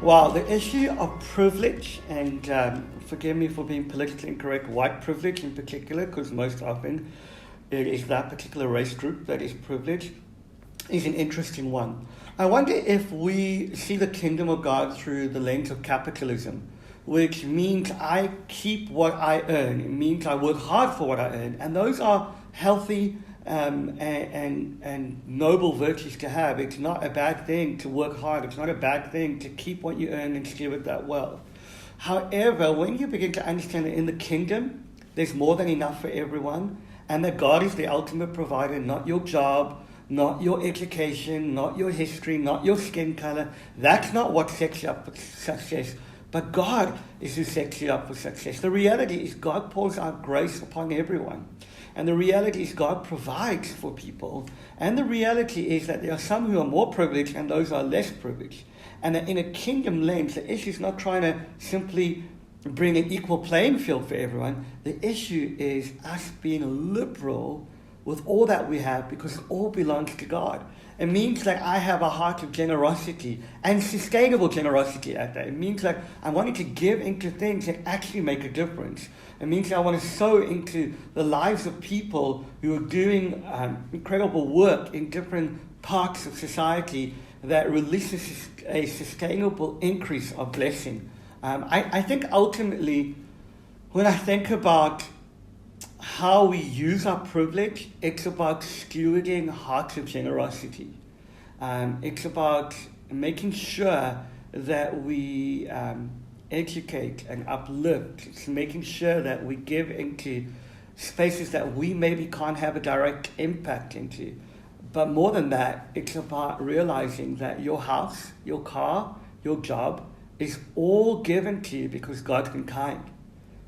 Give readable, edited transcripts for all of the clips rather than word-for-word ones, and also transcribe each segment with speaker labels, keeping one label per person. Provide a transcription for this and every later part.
Speaker 1: Well, the issue of privilege, and forgive me for being politically incorrect, white privilege in particular, because most often it is that particular race group that is privileged, is an interesting one. I wonder if we see the kingdom of God through the lens of capitalism, which means I keep what I earn. It means I work hard for what I earn. And those are healthy and noble virtues to have. It's not a bad thing to work hard. It's not a bad thing to keep what you earn and steward that well. However, when you begin to understand that in the kingdom, there's more than enough for everyone, and that God is the ultimate provider, not your job, not your education, not your history, not your skin color. That's not what sets you up for success. But God is who sets you up for success. The reality is God pours out grace upon everyone. And the reality is God provides for people. And the reality is that there are some who are more privileged and those who are less privileged. And that in a kingdom lens, the issue is not trying to simply bring an equal playing field for everyone. The issue is us being liberal with all that we have, because it all belongs to God. It means that I have a heart of generosity, and sustainable generosity at that. It means that I wanted to give into things that actually make a difference. It means that I want to sow into the lives of people who are doing incredible work in different parts of society that releases a sustainable increase of blessing. I think ultimately, when I think about how we use our privilege, it's about stewarding hearts of generosity. It's about making sure that we educate and uplift. It's making sure that we give into spaces that we maybe can't have a direct impact into. But more than that, it's about realizing that your house, your car, your job is all given to you because God's been kind.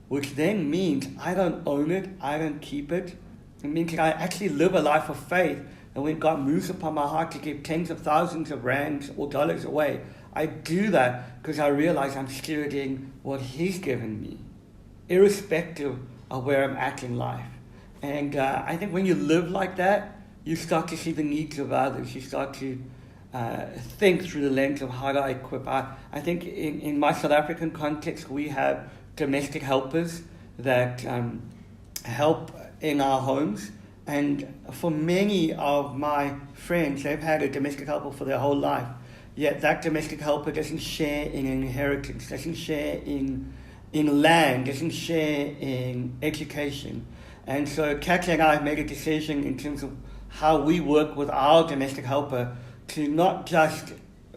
Speaker 1: Which then means I don't own it, I don't keep it. It means that I actually live a life of faith. And when God moves upon my heart to give tens of thousands of rands or dollars away, I do that because I realize I'm stewarding what He's given me, irrespective of where I'm at in life. And I think when you live like that, you start to see the needs of others. You start to think through the lens of how do I equip. I think in my South African context, we have domestic helpers that help in our homes. And for many of my friends, they've had a domestic helper for their whole life. Yet that domestic helper doesn't share in inheritance, doesn't share in land, doesn't share in education. And so Kathy and I have made a decision in terms of how we work with our domestic helper to not just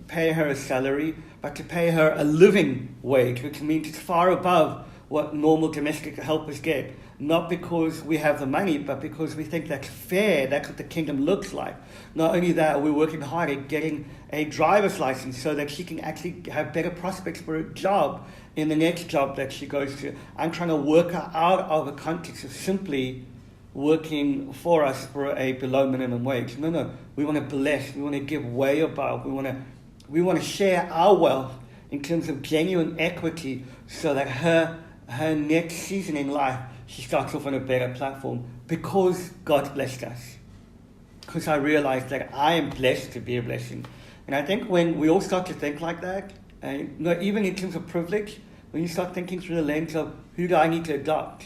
Speaker 1: pay her a salary, but to pay her a living wage, which means it's far above what normal domestic helpers get. Not because we have the money, but because we think that's fair. That's what the kingdom looks like. Not only that, we're working hard at getting a driver's license so that she can actually have better prospects for a job in the next job that she goes to. I'm trying to work her out of the context of simply working for us for a below minimum wage. No, we want to bless. We want to give way above. We want to share our wealth in terms of genuine equity so that her next season in life, she starts off on a better platform because God blessed us. Because I realized that I am blessed to be a blessing. And I think when we all start to think like that, and even in terms of privilege, when you start thinking through the lens of who do I need to adopt,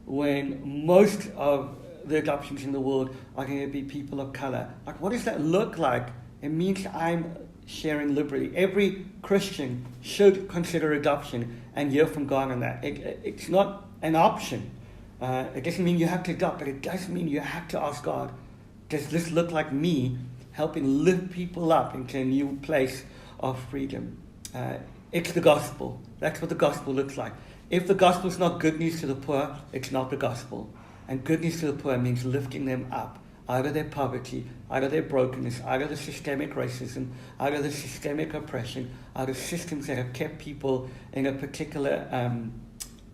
Speaker 1: when most of the adoptions in the world are going to be people of color, like what does that look like? It means I'm sharing liberty. Every Christian should consider adoption and hear from God on that. It's not an option. It doesn't mean you have to adopt, but it does mean you have to ask God, does this look like me helping lift people up into a new place of freedom? It's the gospel. That's what the gospel looks like. If the gospel is not good news to the poor, it's not the gospel. And good news to the poor means lifting them up out of their poverty, out of their brokenness, out of the systemic racism, out of the systemic oppression, out of systems that have kept people in a particular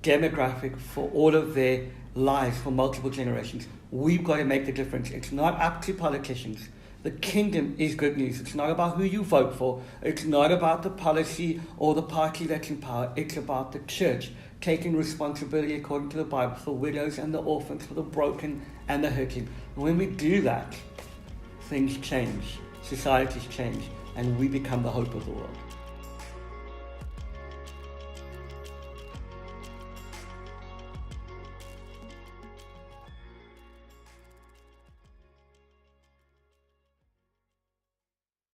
Speaker 1: demographic for all of their lives, for multiple generations. We've got to make the difference. It's not up to politicians. The kingdom is good news. It's not about who you vote for. It's not about the policy or the party that's in power. It's about the church taking responsibility according to the Bible for widows and the orphans, for the broken and the hurting. When we do that, things change, societies change, and we become the hope of the world.